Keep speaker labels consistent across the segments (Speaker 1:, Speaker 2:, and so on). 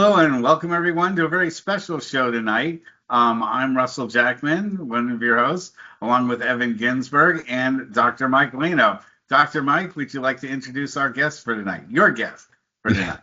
Speaker 1: Hello and welcome everyone to a very special show tonight. I'm Russell Jackman, one of your hosts, along with Evan Ginsberg and Dr. Mike Leno. Dr. Mike, would you like to introduce our guest for tonight? Your guest for tonight.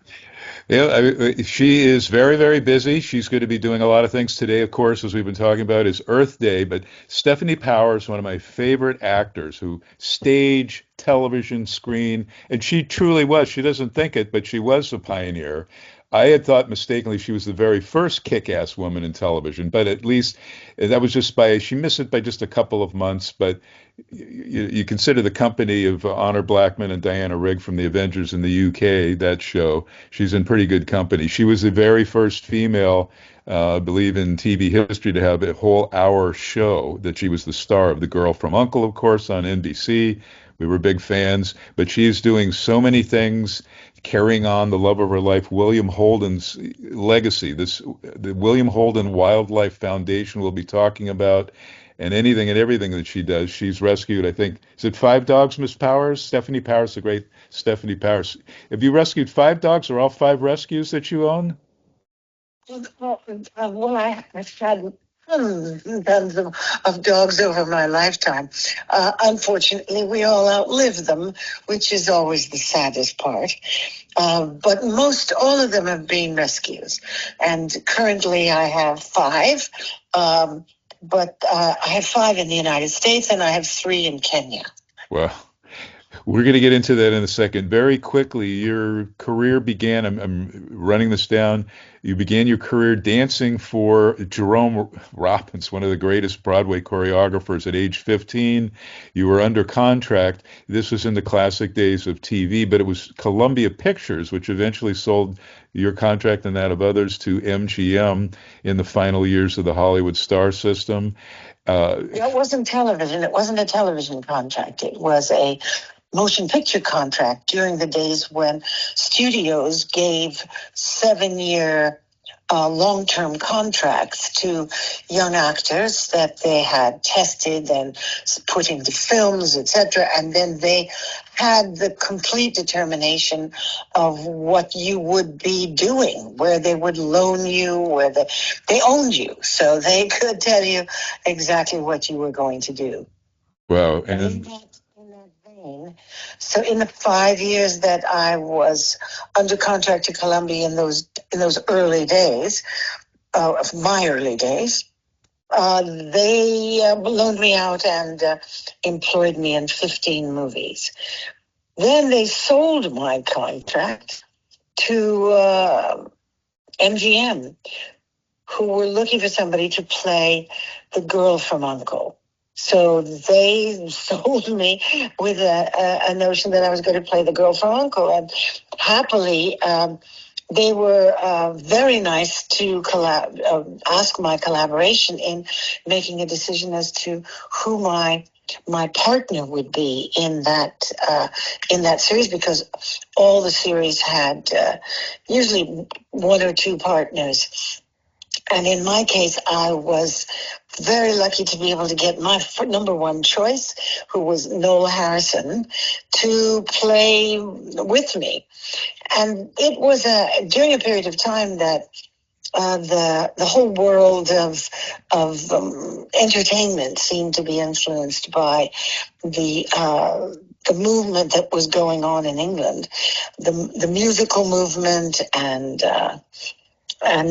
Speaker 2: She is very, very busy. She's going to be doing a lot of things today, of course, as we've been talking about, is Earth Day. But Stephanie Powers, one of my favorite actors who stage, television, screen, and she truly was. She doesn't think it, but she was a pioneer. I had thought mistakenly she was the very first kick-ass woman in television, but at least that was just she missed it by just a couple of months. But you consider the company of Honor Blackman and Diana Rigg from the Avengers in the UK, that show, she's in pretty good company. She was the very first female, I believe, in TV history to have a whole hour show that she was the star of. The Girl from U.N.C.L.E., of course, on NBC. We were big fans, but she's doing so many things, carrying on the love of her life, William Holden's legacy. The William Holden Wildlife Foundation will be talking about, and anything and everything that she does. She's rescued, I think, is it 5 dogs, Miss Powers? Stephanie Powers, the great Stephanie Powers. Have you rescued 5 dogs, or all 5 rescues that you own?
Speaker 3: I've had tons and tons of dogs over my lifetime. Unfortunately, we all outlive them, which is always the saddest part. But most all of them have been rescues. And currently I have 5. But I have 5 in the United States and I have 3 in Kenya.
Speaker 2: Well, we're going to get into that in a second. Very quickly, your career began, I'm running this down. You began your career dancing for Jerome Robbins, one of the greatest Broadway choreographers, at age 15. You were under contract. This was in the classic days of TV, but it was Columbia Pictures, which eventually sold your contract and that of others to MGM in the final years of the Hollywood star system.
Speaker 3: It wasn't television. It wasn't a television contract. It was a motion picture contract during the days when studios gave 7-year long-term contracts to young actors that they had tested and put into films, etc. And then they had the complete determination of what you would be doing, where they would loan you, where they owned you. So they could tell you exactly what you were going to do.
Speaker 2: Wow.
Speaker 3: And in that vein, so in the 5 years that I was under contract to Columbia in those early days, of my early days, they loaned me out and employed me in 15 movies. Then they sold my contract to MGM, who were looking for somebody to play the girl from U.N.C.L.E. So they sold me with a notion that I was going to play the girl from U.N.C.L.E. And happily, they were very nice to ask my collaboration in making a decision as to who my partner would be in that series, because all the series had usually 1 or 2 partners. And in my case, I was very lucky to be able to get my number 1 choice, who was Noel Harrison, to play with me. And it was during a period of time that the whole world of entertainment seemed to be influenced by the movement that was going on in England, the musical movement and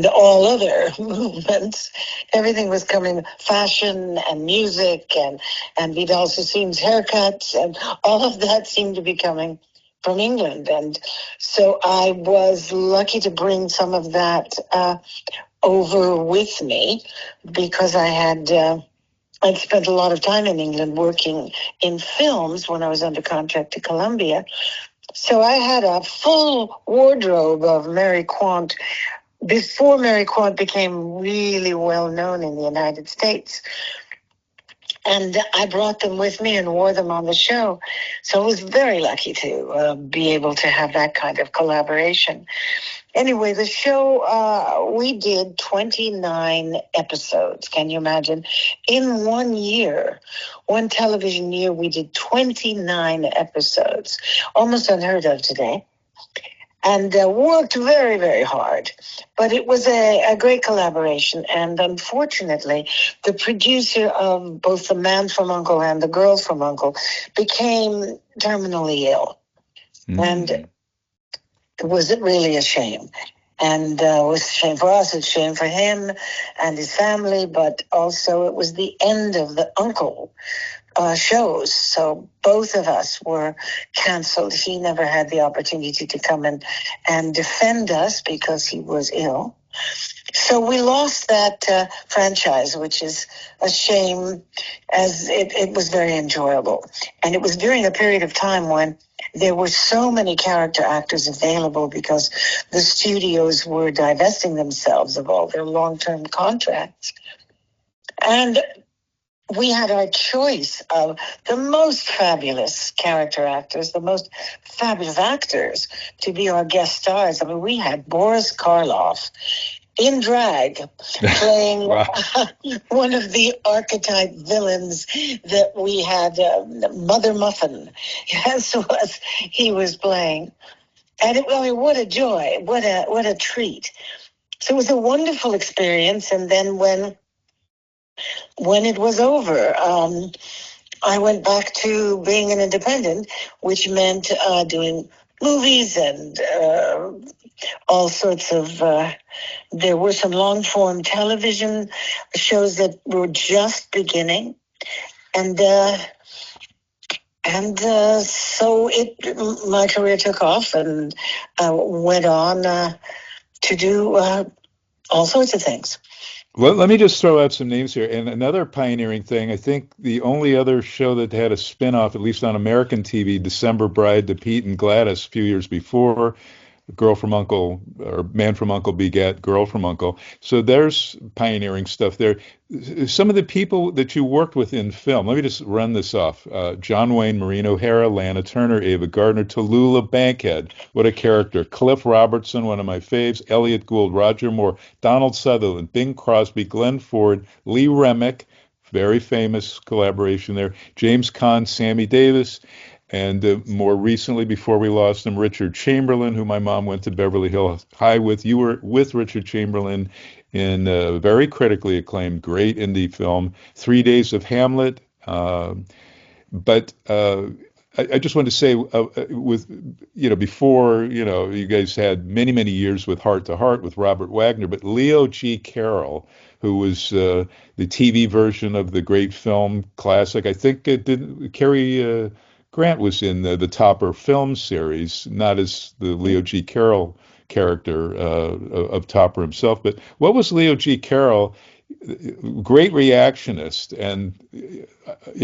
Speaker 3: all other movements. Everything was coming, fashion and music and Vidal Sassoon's haircuts, and all of that seemed to be coming from England. And so I was lucky to bring some of that over with me, because I'd spent a lot of time in England working in films when I was under contract to Columbia. So I had a full wardrobe of Mary Quant before Mary Quant became really well known in the United States. And I brought them with me and wore them on the show. So I was very lucky to be able to have that kind of collaboration. Anyway, the show, we did 29 episodes. Can you imagine? In 1 year, 1 television year, we did 29 episodes. Almost unheard of today. and worked very, very hard. But it was a great collaboration. And unfortunately, the producer of both The Man from U.N.C.L.E. and The Girl from U.N.C.L.E. became terminally ill. And it was really a shame. And it was a shame for us, it's a shame for him and his family, but also it was the end of the U.N.C.L.E. Shows. So both of us were canceled. He never had the opportunity to come in and defend us because he was ill. So we lost that franchise, which is a shame, as it was very enjoyable. And it was during a period of time when there were so many character actors available because the studios were divesting themselves of all their long-term contracts. And we had our choice of the most fabulous character actors, the most fabulous actors to be our guest stars. I mean, we had Boris Karloff in drag playing one of the archetype villains that we had, Mother Muffin. Yes, he was playing. And what a joy, what a treat. So it was a wonderful experience. And then when it was over, I went back to being an independent, which meant doing movies and all sorts of, there were some long-form television shows that were just beginning. And so my career took off and went on to do all sorts of things.
Speaker 2: Well, let me just throw out some names here. And another pioneering thing, I think the only other show that had a spin-off, at least on American TV, December Bride to Pete and Gladys a few years before, Girl from U.N.C.L.E. or Man from U.N.C.L.E. begat Girl from U.N.C.L.E. So there's pioneering stuff there. Some of the people that you worked with in film, let me just run this off. John Wayne, Maureen O'Hara, Lana Turner, Ava Gardner, Tallulah Bankhead. What a character. Cliff Robertson, one of my faves, Elliot Gould, Roger Moore, Donald Sutherland, Bing Crosby, Glenn Ford, Lee Remick, very famous collaboration there, James Caan, Sammy Davis, and more recently, before we lost him, Richard Chamberlain, who my mom went to Beverly Hills High with. You were with Richard Chamberlain in a very critically acclaimed, great indie film, 3 Days of Hamlet. But I just want to say, before, you guys had many, many years with Heart to Heart with Robert Wagner, but Leo G. Carroll, who was the TV version of the great film classic, I think it did, Cary Grant was in the Topper film series, not as the Leo G. Carroll character of Topper himself. But what was Leo G. Carroll? Great reactionist, and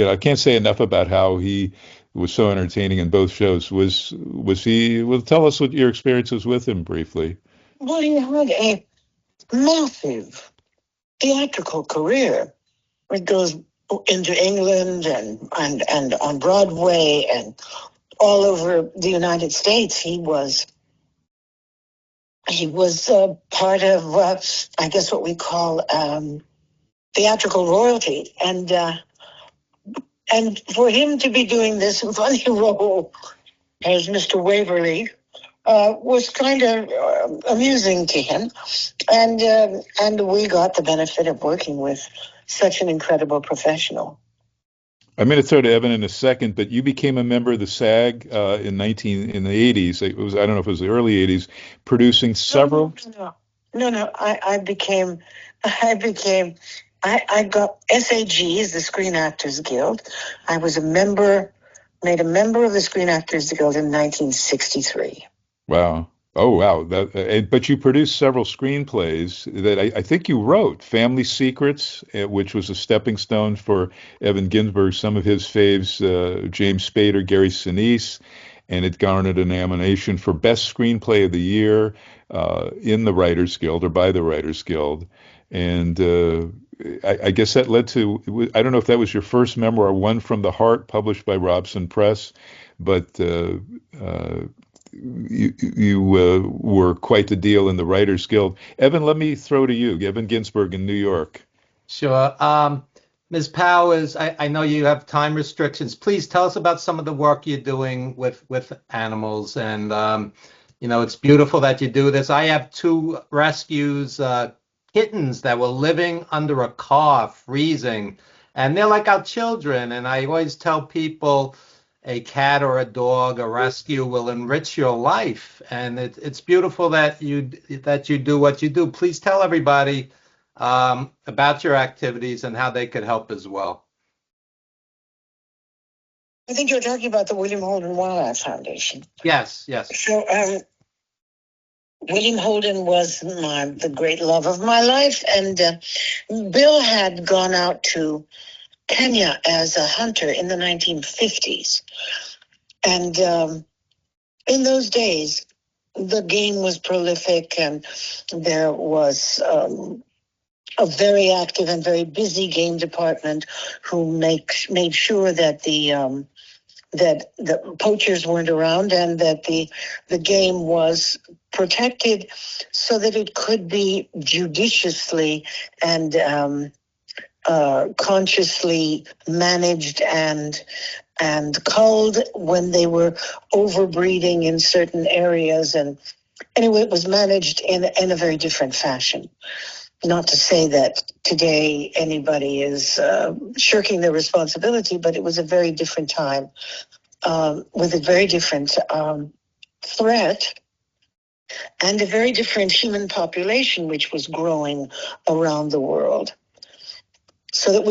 Speaker 2: I can't say enough about how he was so entertaining in both shows. Was he? Well, tell us what your experiences with him briefly.
Speaker 3: Well, he had a massive theatrical career. It goes into England and on Broadway and all over the United States. He was part of I guess what we call theatrical royalty, and for him to be doing this funny role as Mr. Waverly was kind of amusing to him, and we got the benefit of working with such an incredible professional.
Speaker 2: I'm going to throw to Evan in a second, but you became a member of the SAG in the 80s. It was, I don't know if it was the early 80s, producing several.
Speaker 3: No. I got SAGs, the Screen Actors Guild. I was made a member of the Screen Actors Guild in 1963.
Speaker 2: Wow. Oh, wow. But you produced several screenplays that I think you wrote. Family Secrets, which was a stepping stone for Evan Ginsberg, some of his faves, James Spader, Gary Sinise, and it garnered a nomination for Best Screenplay of the Year in the Writers Guild or by the Writers Guild. And I guess that led to, I don't know if that was your first memoir, One from the Heart, published by Robson Press, but you were quite the deal in the Writers Guild. Evan, let me throw to you. Evan Ginsberg in New York.
Speaker 4: Sure. Ms. Powers, I know you have time restrictions. Please tell us about some of the work you're doing with animals and It's beautiful that you do this. I have two rescues, kittens that were living under a car, freezing, and they're like our children. And I always tell people a cat or a dog, a rescue will enrich your life. And it's beautiful that you do what you do. Please tell everybody about your activities and how they could help as well.
Speaker 3: I think you're talking about the William Holden Wildlife Foundation.
Speaker 4: Yes, yes.
Speaker 3: So, William Holden was the great love of my life, and Bill had gone out to Kenya as a hunter in the 1950s. And in those days, the game was prolific, and there was a very active and very busy game department who made sure that that the poachers weren't around and that the game was protected so that it could be judiciously and consciously managed and culled when they were overbreeding in certain areas. And anyway, it was managed in a very different fashion. Not to say that today anybody is shirking their responsibility, but it was a very different time with a very different threat and a very different human population, which was growing around the world. So that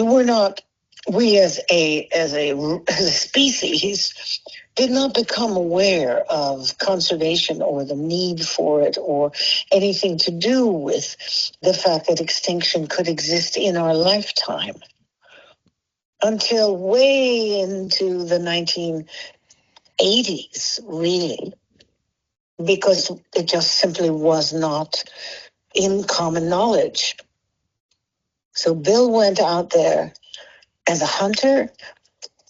Speaker 3: we as a species did not become aware of conservation or the need for it or anything to do with the fact that extinction could exist in our lifetime until way into the 1980s, really, because it just simply was not in common knowledge. So Bill went out there as a hunter,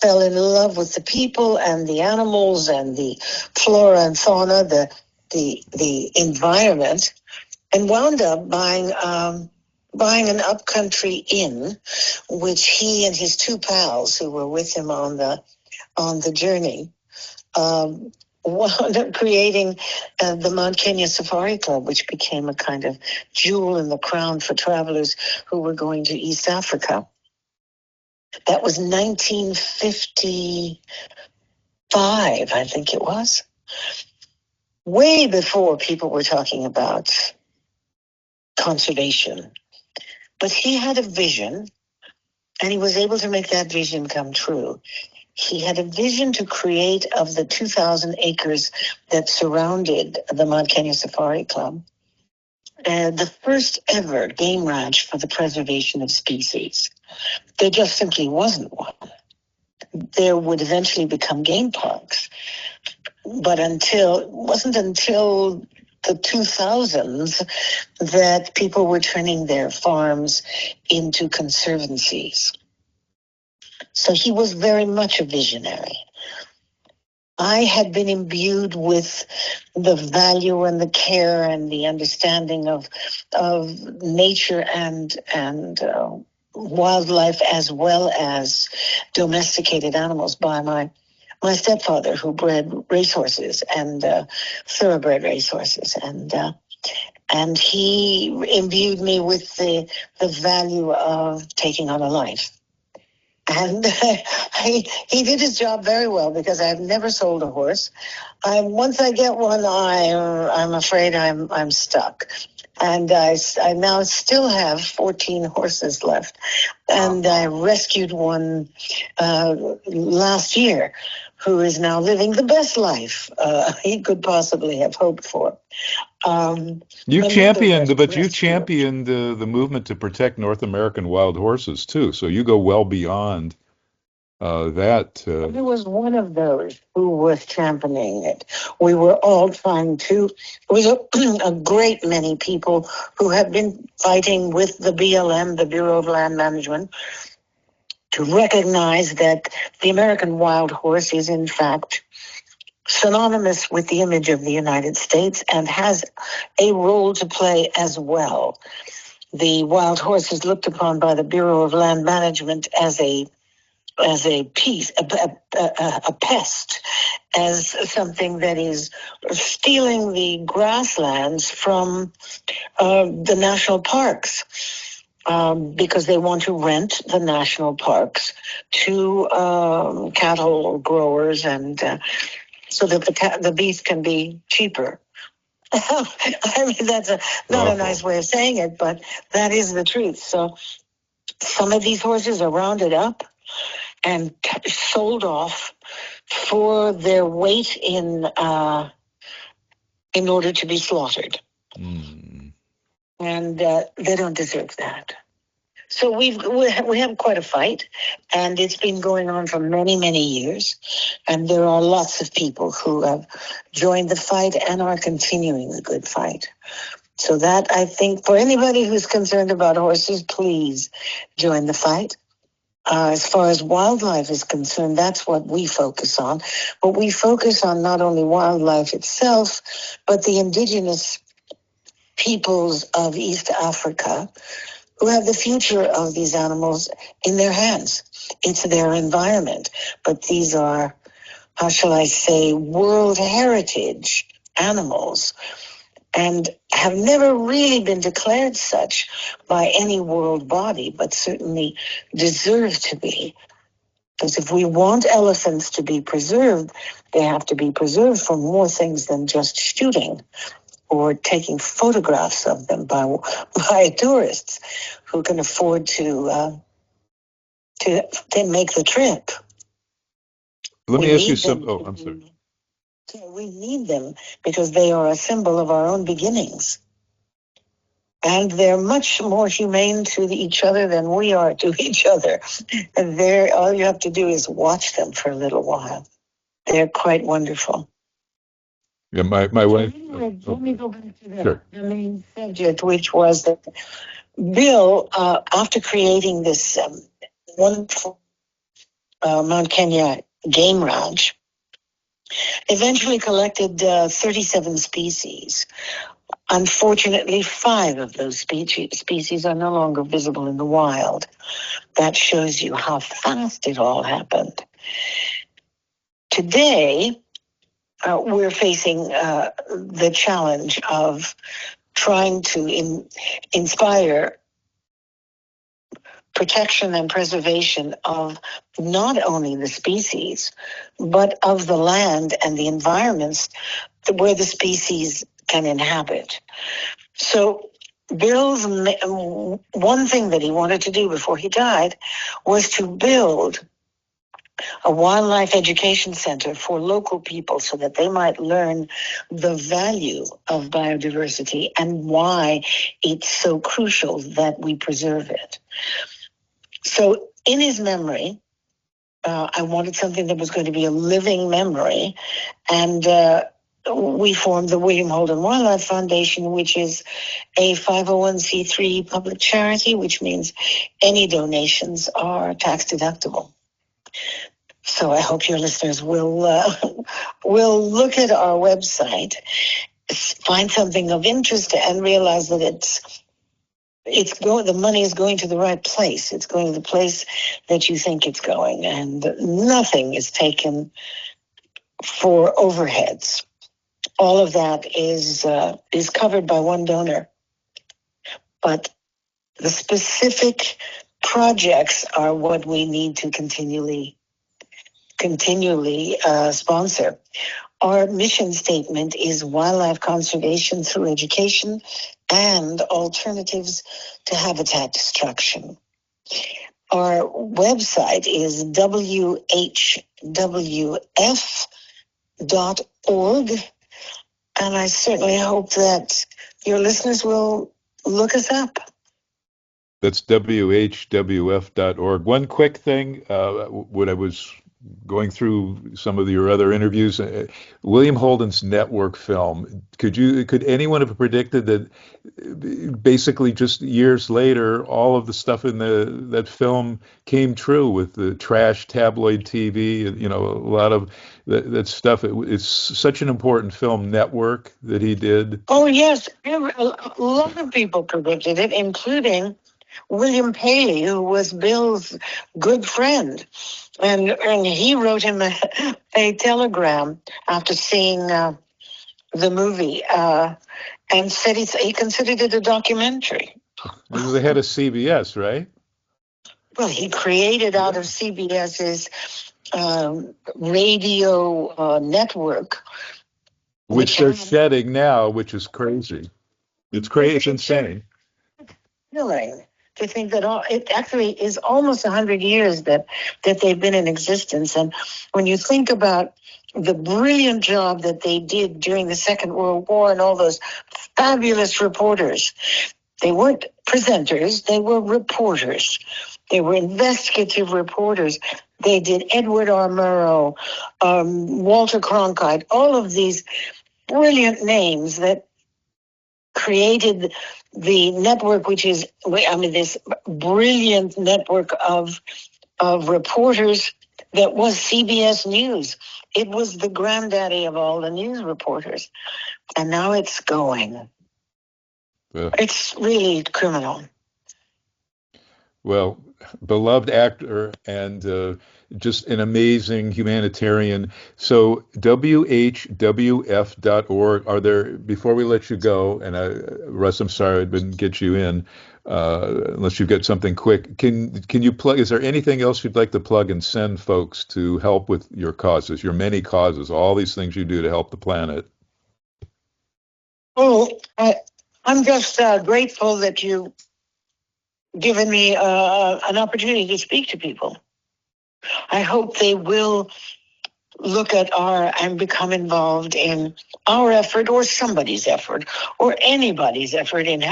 Speaker 3: fell in love with the people and the animals and the flora and fauna, the environment, and wound up buying an upcountry inn, which he and his two pals who were with him on the journey wound up creating the Mount Kenya Safari Club, which became a kind of jewel in the crown for travelers who were going to East Africa. That was 1955, I think it was. Way before people were talking about conservation. But he had a vision, and he was able to make that vision come true. He had a vision to create, of the 2,000 acres that surrounded the Mount Kenya Safari Club, the first ever game ranch for the preservation of species. There just simply wasn't one. There would eventually become game parks. But it wasn't until the 2000s that people were turning their farms into conservancies. So he was very much a visionary. I had been imbued with the value and the care and the understanding of nature and wildlife, as well as domesticated animals, by my stepfather, who bred racehorses and thoroughbred racehorses, and he imbued me with the value of taking on a life. And he did his job very well, because I've never sold a horse. Once I get one, I'm afraid I'm stuck. And I now still have 14 horses left. And I rescued one last year, who is now living the best life he could possibly have hoped for.
Speaker 2: You championed the movement to protect North American wild horses too. So you go well beyond that.
Speaker 3: I was one of those who was championing it. We were all trying to. It was a great many people who have been fighting with the BLM, the Bureau of Land Management, to recognize that the American wild horse is in fact synonymous with the image of the United States and has a role to play as well. The wild horse is looked upon by the Bureau of Land Management as a as a piece, a pest, as something that is stealing the grasslands from the national parks, because they want to rent the national parks to cattle growers, and so that the beef can be cheaper. I mean, that's not a nice way of saying it, but that is the truth. So some of these horses are rounded up and sold off for their weight in order to be slaughtered.
Speaker 2: Mm.
Speaker 3: And they don't deserve that. So we have quite a fight, and it's been going on for many, many years. And there are lots of people who have joined the fight and are continuing the good fight. So that, I think, for anybody who's concerned about horses, please join the fight. As far as wildlife is concerned, that's what we focus on. But we focus on not only wildlife itself, but the indigenous peoples of East Africa who have the future of these animals in their hands. It's their environment. But these are, how shall I say, world heritage animals, and have never really been declared such by any world body, but certainly deserve to be. Because if we want elephants to be preserved, they have to be preserved for more things than just shooting or taking photographs of them by tourists who can afford to make the trip.
Speaker 2: Let me ask you some. Oh, I'm sorry.
Speaker 3: We need them because they are a symbol of our own beginnings. And they're much more humane to each other than we are to each other. And all you have to do is watch them for a little while. They're quite wonderful.
Speaker 2: Yeah, my wife.
Speaker 3: Let me go back to the main subject, which was that Bill, after creating this wonderful Mount Kenya game ranch, eventually collected 37 species. Unfortunately, 5 of those species are no longer visible in the wild. That shows you how fast it all happened. Today, we're facing the challenge of trying to inspire protection and preservation of not only the species, but of the land and the environments where the species can inhabit. So Bill's one thing that he wanted to do before he died was to build a wildlife education center for local people so that they might learn the value of biodiversity and why it's so crucial that we preserve it. So in his memory, I wanted something that was going to be a living memory, and we formed the William Holden Wildlife Foundation, which is a 501c3 public charity, which means any donations are tax deductible. So I hope your listeners will look at our website, find something of interest, and realize that the money is going to the right place. It's going to the place that you think it's going, and nothing is taken for overheads. All of that is covered by one donor, but the specific projects are what we need to continually sponsor. Our mission statement is wildlife conservation through education and alternatives to habitat destruction. Our website is whwf.org, and I certainly hope that your listeners will look us up.
Speaker 2: That's whwf.org. One quick thing, when I was going through some of your other interviews, William Holden's network film, could anyone have predicted that basically just years later, all of the stuff in that film came true with the trash tabloid TV, a lot of that stuff. It's such an important film network that he did.
Speaker 3: Oh, yes. A lot of people predicted it, including William Paley, who was Bill's good friend. And he wrote him a telegram after seeing the movie and said he considered it a documentary.
Speaker 2: This is the head of CBS, right?
Speaker 3: Well, he created out of CBS's radio network,
Speaker 2: Which they're shedding now, which is crazy. It's crazy. It's insane.
Speaker 3: Killing to think that it actually is almost 100 years that they've been in existence. And when you think about the brilliant job that they did during the Second World War and all those fabulous reporters, they weren't presenters, they were reporters. They were investigative reporters. They did Edward R. Murrow, Walter Cronkite, all of these brilliant names that created the network, which is, this brilliant network of reporters that was CBS News. It was the granddaddy of all the news reporters. And now it's going. It's really criminal.
Speaker 2: Well, beloved actor and just an amazing humanitarian. So WHWF.org, are there, before we let you go, and Russ, I'm sorry I didn't get you in, unless you've got something quick, can you plug, is there anything else you'd like to plug and send folks to help with your causes, your many causes, all these things you do to help the planet?
Speaker 3: Oh, I'm just grateful that you've given me an opportunity to speak to people. I hope they will look at and become involved in our effort or somebody's effort or anybody's effort in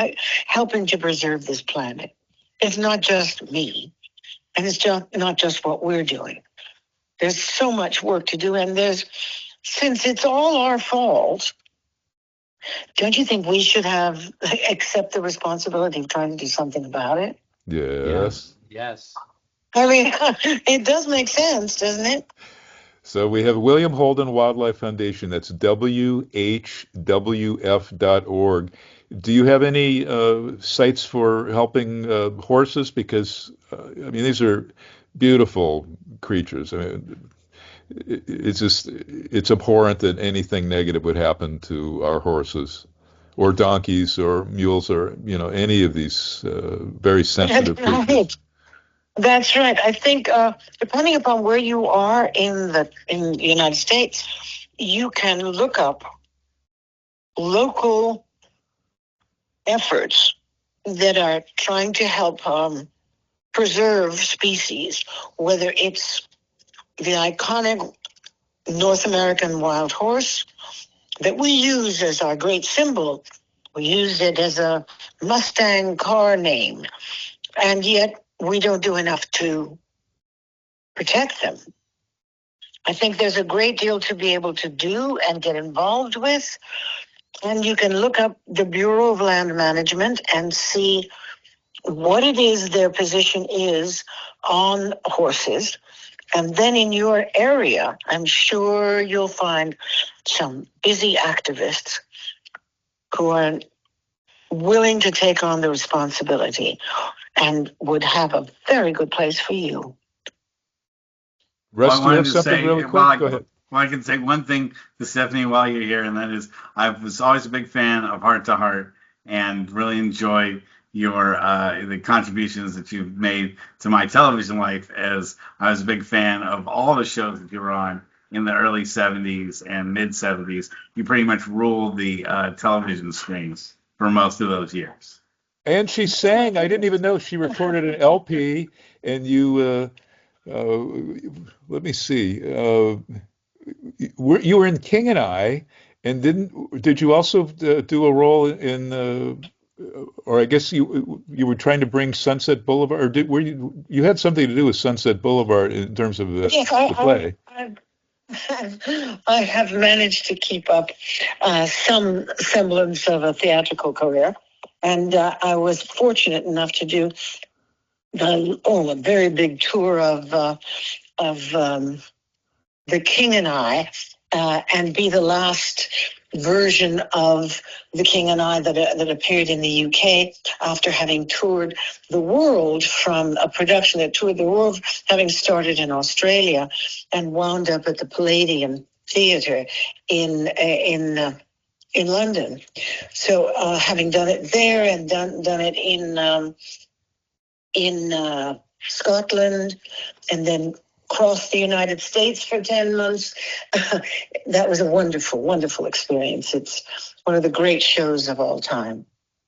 Speaker 3: helping to preserve this planet. It's not just me, and it's not just what we're doing. There's so much work to do, and since it's all our fault, don't you think we should accept the responsibility of trying to do something about it?
Speaker 2: Yes.
Speaker 4: Yes.
Speaker 3: I mean, it does make sense, doesn't it?
Speaker 2: So we have William Holden Wildlife Foundation. That's WHWF.org. Do you have any sites for helping horses? Because, these are beautiful creatures. It's abhorrent that anything negative would happen to our horses or donkeys or mules or, any of these very sensitive creatures.
Speaker 3: That's right. I think depending upon where you are in the United States, you can look up local efforts that are trying to help preserve species, whether it's the iconic North American wild horse that we use as our great symbol. We use it as a Mustang car name, and yet we don't do enough to protect them. I think there's a great deal to be able to do and get involved with. And you can look up the Bureau of Land Management and see what it is their position is on horses. And then in your area, I'm sure you'll find some busy activists who are willing to take on the responsibility and would have a very good place for you.
Speaker 2: Russ, do you have something really quick? Go ahead.
Speaker 1: Well, I can say one thing to Stephanie while you're here, and that is I was always a big fan of Heart to Heart and really enjoy your the contributions that you've made to my television life, as I was a big fan of all the shows that you were on in the early 70s and mid 70s. You pretty much ruled the television screens for most of those years.
Speaker 2: And she sang. I didn't even know she recorded an LP. And you, let me see. You were in King and I, and did you also do a role in? Or I guess you were trying to bring Sunset Boulevard, or you had something to do with Sunset Boulevard in terms of the play?
Speaker 3: I have managed to keep up some semblance of a theatrical career. And I was fortunate enough to do a very big tour of The King and I. and be the last version of The King and I that appeared in the UK after having toured the world from a production that toured the world, having started in Australia and wound up at the Palladium Theatre in London. So having done it there and done it in Scotland, and then crossed the United States for 10 months. That was a wonderful, wonderful experience. It's one of the great shows of all time.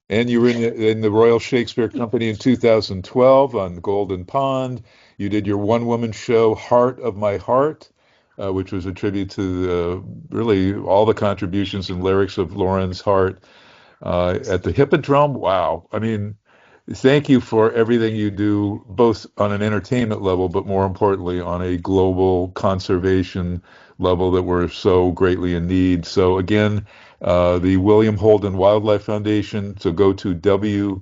Speaker 2: And you were in the Royal Shakespeare Company in 2012 on Golden Pond. You did your one-woman show, Heart of My Heart, which was a tribute to really all the contributions and lyrics of Lauren's Heart at the Hippodrome. Wow. I mean, thank you for everything you do, both on an entertainment level, but more importantly, on a global conservation level that we're so greatly in need. So again, the William Holden Wildlife Foundation. So go to WHWF.org.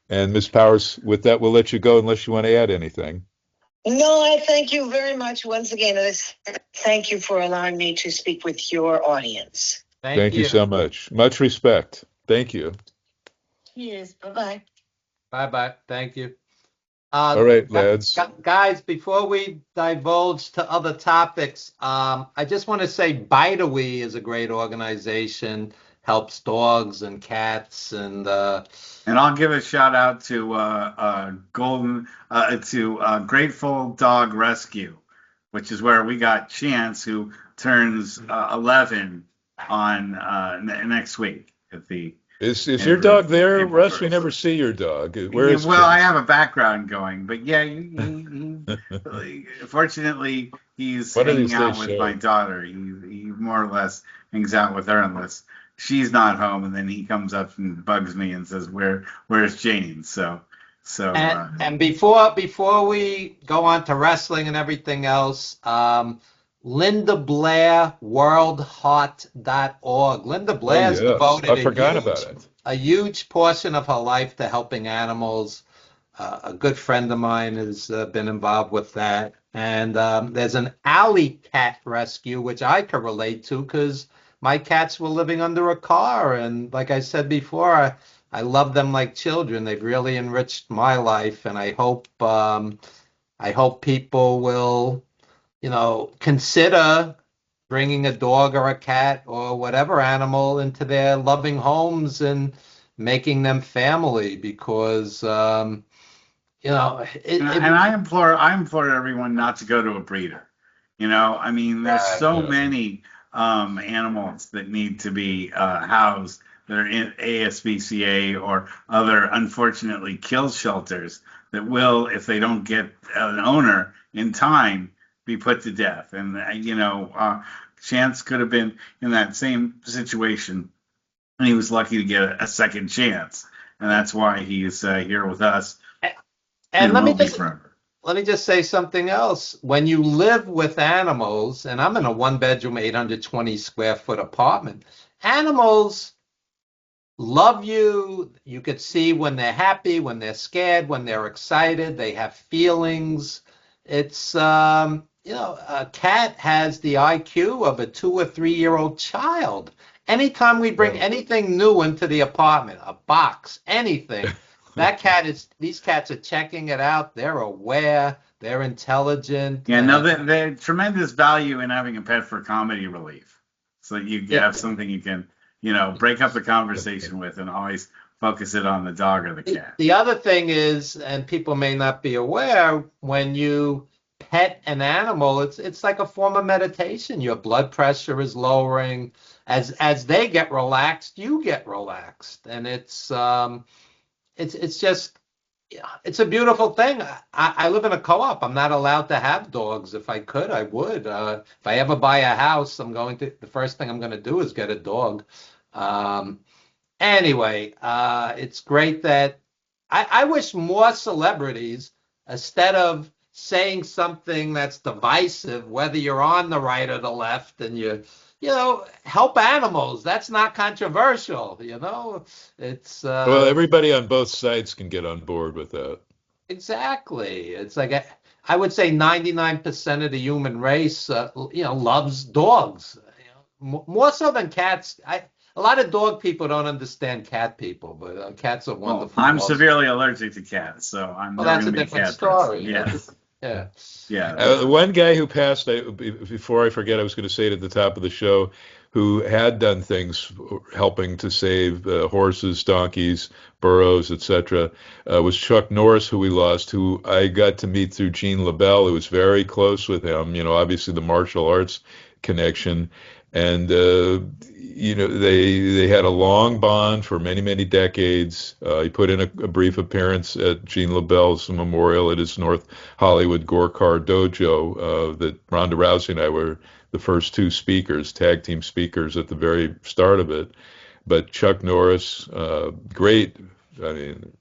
Speaker 2: And Ms. Powers, with that, we'll let you go unless you want to add anything.
Speaker 3: No, I thank you very much once again. Thank you for allowing me to speak with your audience.
Speaker 2: Thank you so much. Much respect. Thank you.
Speaker 3: Cheers. Bye-bye.
Speaker 4: Bye-bye. Thank you.
Speaker 2: All right, lads.
Speaker 4: Guys, before we divulge to other topics, I just want to say Bite-A-Wee is a great organization, helps dogs and cats, and
Speaker 1: I'll give a shout out to Grateful Dog Rescue, which is where we got Chance, who turns 11 on next week at the.
Speaker 2: Is your dog there, Russ? We never see your dog. Where is
Speaker 1: Well, I have a background going, but yeah, fortunately, he's hanging out with my daughter. He more or less hangs out with her unless she's not home, and then he comes up and bugs me and says, "Where's Jane?" And
Speaker 4: before we go on to wrestling and everything else, Linda Blair, worldheart.org. Linda Blair's devoted a huge portion of her life to helping animals. A good friend of mine has been involved with that. And there's an alley cat rescue, which I could relate to because my cats were living under a car. And like I said before, I love them like children. They've really enriched my life. And I hope people will, consider bringing a dog or a cat or whatever animal into their loving homes and making them family, because
Speaker 1: and I implore everyone not to go to a breeder. There's so many animals that need to be housed that are in ASPCA or other, unfortunately, kill shelters that will, if they don't get an owner in time, be put to death. And Chance could have been in that same situation, and he was lucky to get a second chance, and that's why he's here with us.
Speaker 4: And let me just say something else. When you live with animals, and I'm in a one-bedroom, 820 square foot apartment, animals love you. You could see when they're happy, when they're scared, when they're excited. They have feelings. It's a cat has the IQ of a 2 or 3 year old child. Anytime we bring anything new into the apartment, a box, anything, these cats are checking it out. They're aware. They're intelligent.
Speaker 1: Yeah, no, there's tremendous value in having a pet for comedy relief. So you have something you can, break up the conversation with and always focus it on the dog or the cat.
Speaker 4: The other thing is, and people may not be aware, when you pet an animal, it's like a form of meditation. Your blood pressure is lowering. As they get relaxed, you get relaxed, and it's just, it's a beautiful thing. I live in a co-op. I'm not allowed to have dogs. If I could, I would. If I ever buy a house, the first thing I'm going to do is get a dog. Anyway, it's great that I wish more celebrities, instead of saying something that's divisive, whether you're on the right or the left, and help animals. That's not controversial. It's
Speaker 2: well, everybody on both sides can get on board with that.
Speaker 4: Exactly. It's like I would say 99% of the human race, loves dogs. More so than cats. A lot of dog people don't understand cat people, but cats are
Speaker 1: Well,
Speaker 4: wonderful
Speaker 1: I'm
Speaker 4: also.
Speaker 1: severely allergic to cats, so I'm
Speaker 4: Well,
Speaker 1: never
Speaker 4: that's
Speaker 1: going
Speaker 4: a
Speaker 1: to be a
Speaker 4: different
Speaker 1: cat person.
Speaker 4: story.
Speaker 1: Yes.
Speaker 4: Yeah.
Speaker 1: Yeah.
Speaker 2: One guy who passed, before I forget, I was going to say it at the top of the show, who had done things helping to save horses, donkeys, burros, etc., was Chuck Norris, who we lost, who I got to meet through Gene LaBelle, who was very close with him, obviously the martial arts connection. And, they had a long bond for many, many decades. He put in a brief appearance at Gene LaBelle's memorial at his North Hollywood Gorkar dojo that Ronda Rousey and I were the first two speakers, tag team speakers at the very start of it. But Chuck Norris, great, I mean,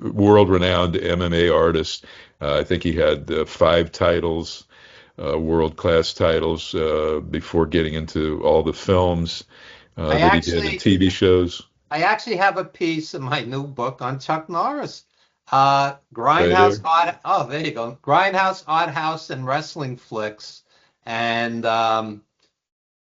Speaker 2: world-renowned MMA artist. I think he had 5 titles, world-class titles, before getting into all the films
Speaker 4: I
Speaker 2: that he did and
Speaker 4: actually
Speaker 2: TV shows.
Speaker 4: I actually have a piece in my new book on Chuck Norris.
Speaker 2: Right here.
Speaker 4: There you go. Grindhouse, Odd House, and Wrestling Flicks. And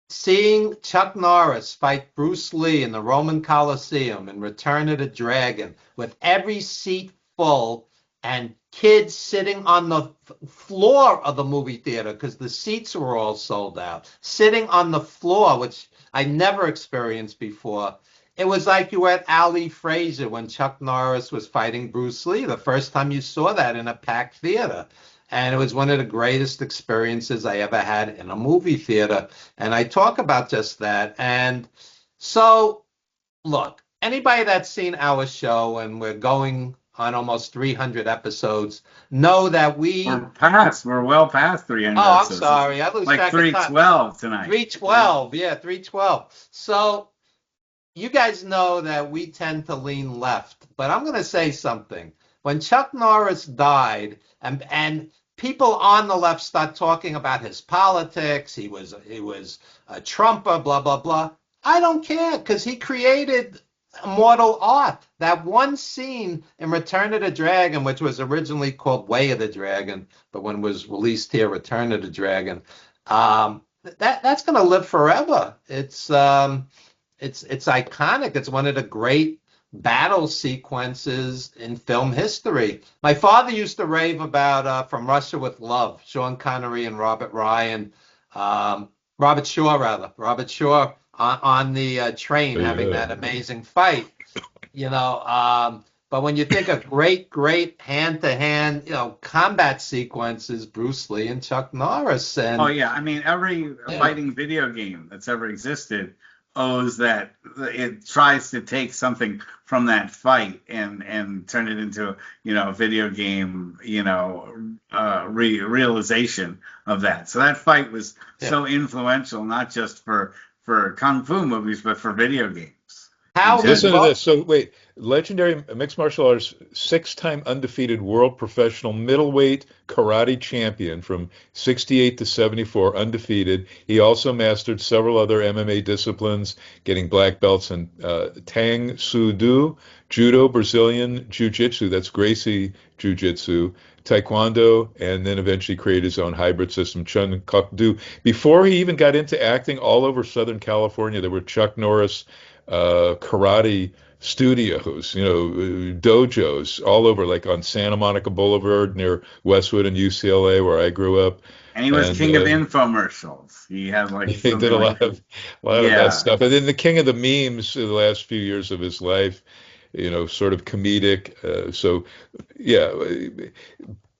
Speaker 4: seeing Chuck Norris fight Bruce Lee in the Roman Coliseum in Return of the Dragon with every seat full and kids sitting on the floor of the movie theater because the seats were all sold out, sitting on the floor, which I never experienced before. It was like you were at Ali Frazier when Chuck Norris was fighting Bruce Lee, the first time you saw that in a packed theater. And it was one of the greatest experiences I ever had in a movie theater. And I talk about just that. And so, look, anybody that's seen our show, and we're going on almost 300 episodes, know that
Speaker 1: We're well past 300
Speaker 4: Oh, I'm
Speaker 1: episodes.
Speaker 4: sorry. I lose
Speaker 1: Like
Speaker 4: track of time.
Speaker 1: 312 tonight.
Speaker 4: 312. Yeah, 312. So you guys know that we tend to lean left, but I'm going to say something. When Chuck Norris died, and people on the left start talking about his politics, he was a Trumper, blah blah blah. I don't care because he created immortal art. That one scene in Return of the Dragon, which was originally called Way of the Dragon, but when it was released here, Return of the Dragon, that's going to live forever. It's iconic. It's one of the great battle sequences in film history. My father used to rave about From Russia with Love, Sean Connery and Robert Ryan, Robert Shaw rather, Robert Shaw on the train having that amazing fight. But when you think of great hand-to-hand, combat sequences, Bruce Lee and Chuck Norris. And
Speaker 1: Oh yeah, I mean every fighting video game that's ever existed owes that. It tries to take something from that fight and turn it into a video game realization of that. So that fight was so influential, not just for kung fu movies, but for video games.
Speaker 4: how
Speaker 2: Listen to this. So wait, legendary mixed martial arts, 6-time undefeated world professional middleweight karate champion from 68 to 74, undefeated. He also mastered several other MMA disciplines, getting black belts in Tang Soo Do, Judo, Brazilian Jiu-Jitsu, that's Gracie Jiu-Jitsu, Taekwondo, and then eventually created his own hybrid system, Chun Kuk Do. Before he even got into acting, all over Southern California, there were Chuck Norris karate studios, dojos all over, like on Santa Monica Boulevard near Westwood and UCLA, where I grew up.
Speaker 1: And he was king of infomercials. He had
Speaker 2: he did a lot of that stuff. And then the king of the memes in the last few years of his life, sort of comedic. So, yeah,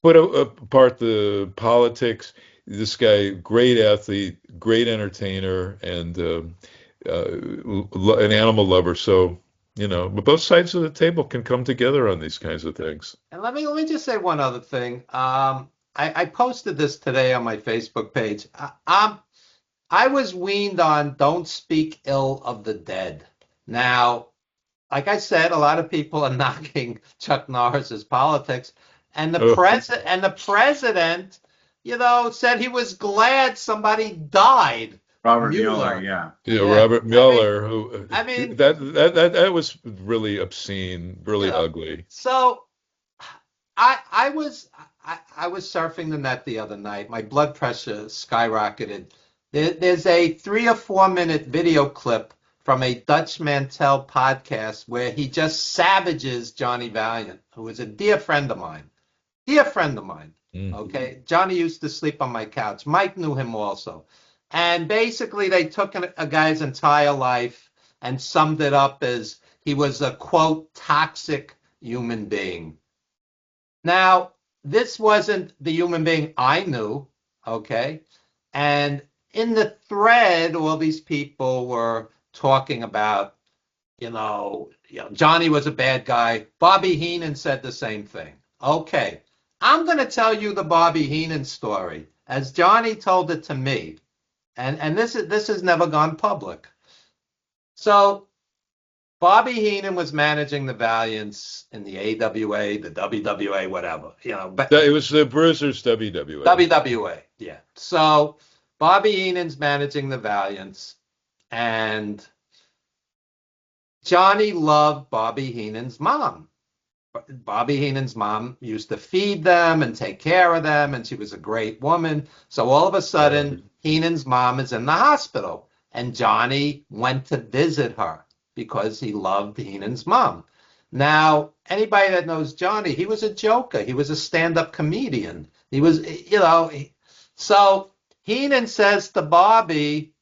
Speaker 2: put apart the politics. This guy, great athlete, great entertainer, and an animal lover. So, but both sides of the table can come together on these kinds of things.
Speaker 4: And let me just say one other thing. I posted this today on my Facebook page. I was weaned on don't speak ill of the dead. Now, like I said, a lot of people are knocking Chuck Norris's politics, and the president, said he was glad somebody died.
Speaker 1: Robert Mueller, yeah.
Speaker 2: Robert Mueller,
Speaker 4: I mean,
Speaker 2: that was really obscene, really ugly.
Speaker 4: So, I I was surfing the net the other night. My blood pressure skyrocketed. There's a 3 or 4 minute video clip from a Dutch Mantel podcast where he just savages Johnny Valiant, who is a dear friend of mine. Dear friend of mine. Okay. Johnny used to sleep on my couch. Mike knew him also. And basically, they took a guy's entire life and summed it up as he was a, quote, toxic human being. Now, this wasn't the human being I knew, okay? And in the thread, all these people were talking about, Johnny was a bad guy. Bobby Heenan said the same thing. Okay, I'm going to tell you the Bobby Heenan story as Johnny told it to me. And this has never gone public. So Bobby Heenan was managing the Valiants in the AWA, the WWA, whatever. But
Speaker 2: It was the Bruisers WWA.
Speaker 4: WWA, yeah. So Bobby Heenan's managing the Valiants, and Johnny loved Bobby Heenan's mom. Bobby Heenan's mom used to feed them and take care of them, and she was a great woman. So all of a sudden, Heenan's mom is in the hospital, and Johnny went to visit her because he loved Heenan's mom. Now, anybody that knows Johnny, he was a joker. He was a stand-up comedian. He was, so Heenan says to Bobby,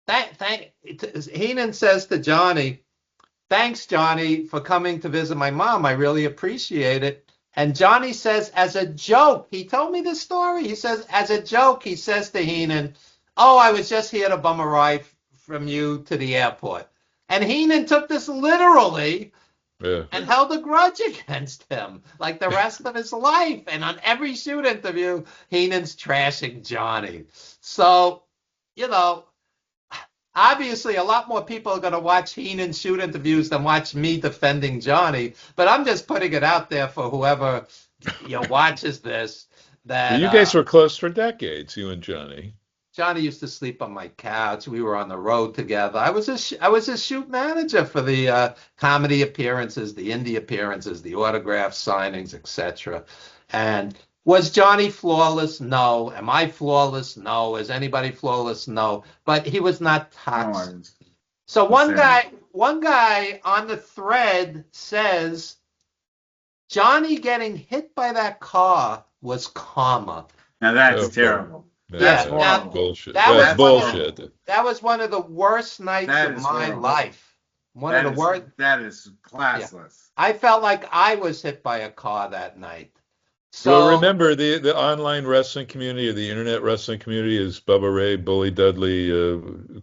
Speaker 4: Heenan says to Johnny, thanks, Johnny, for coming to visit my mom. I really appreciate it. And Johnny says, as a joke, he told me this story. He says, as a joke, he says to Heenan, oh, I was just here to bum a ride from you to the airport. And Heenan took this literally and held a grudge against him like the rest of his life. And on every shoot interview, Heenan's trashing Johnny. So, obviously a lot more people are going to watch Heenan shoot interviews than watch me defending Johnny. But I'm just putting it out there for whoever watches this. That
Speaker 2: you guys were close for decades, you and Johnny.
Speaker 4: Johnny used to sleep on my couch. We were on the road together. I was his shoot manager for the comedy appearances, the indie appearances, the autograph signings, etc. And was Johnny flawless? No. Am I flawless? No. Is anybody flawless? No. But he was not toxic. So one guy on the thread says Johnny getting hit by that car was karma.
Speaker 1: Now that's terrible.
Speaker 2: That's bullshit. That was bullshit.
Speaker 4: That was one of the worst nights of my life. One of the worst.
Speaker 1: That is classless.
Speaker 4: Yeah. I felt like I was hit by a car that night. So
Speaker 2: well, remember the online wrestling community or the internet wrestling community, as Bubba Ray Bully Dudley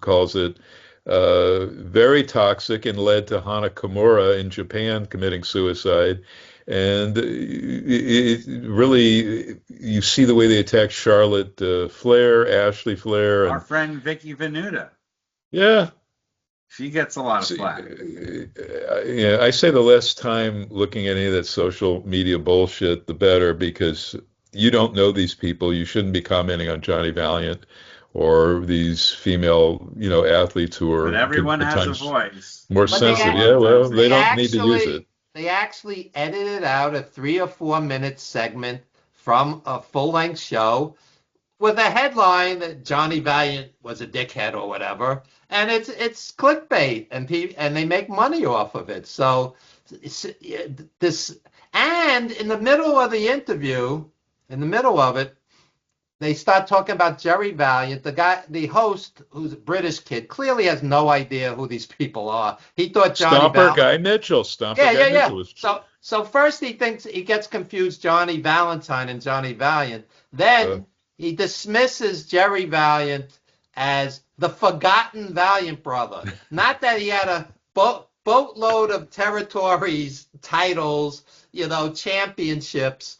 Speaker 2: calls it, very toxic and led to Hana Kimura in Japan committing suicide. And it really, you see the way they attack Charlotte Flair, Ashley Flair. And,
Speaker 1: our friend Vicky Venuta.
Speaker 2: Yeah.
Speaker 1: She gets a lot of flack.
Speaker 2: Yeah, I say the less time looking at any of that social media bullshit, the better, because you don't know these people. You shouldn't be commenting on Johnny Valiant or these female, athletes who are.
Speaker 1: But everyone has a voice.
Speaker 2: More sensitive. They don't need to use it.
Speaker 4: They actually edited out a 3 or 4 minute segment from a full-length show with a headline that Johnny Valiant was a dickhead or whatever, and it's clickbait, and they make money off of it. So this, and in the middle of the interview, in the middle of it, they start talking about Jerry Valiant, the host, who's a British kid, clearly has no idea who these people are. He thought Johnny
Speaker 2: Stomper Guy Mitchell. Mitchell was...
Speaker 4: So first he thinks he gets confused Johnny Valentine and Johnny Valiant. Then he dismisses Jerry Valiant as the forgotten Valiant brother. Not that he had a boatload of territories, titles, championships.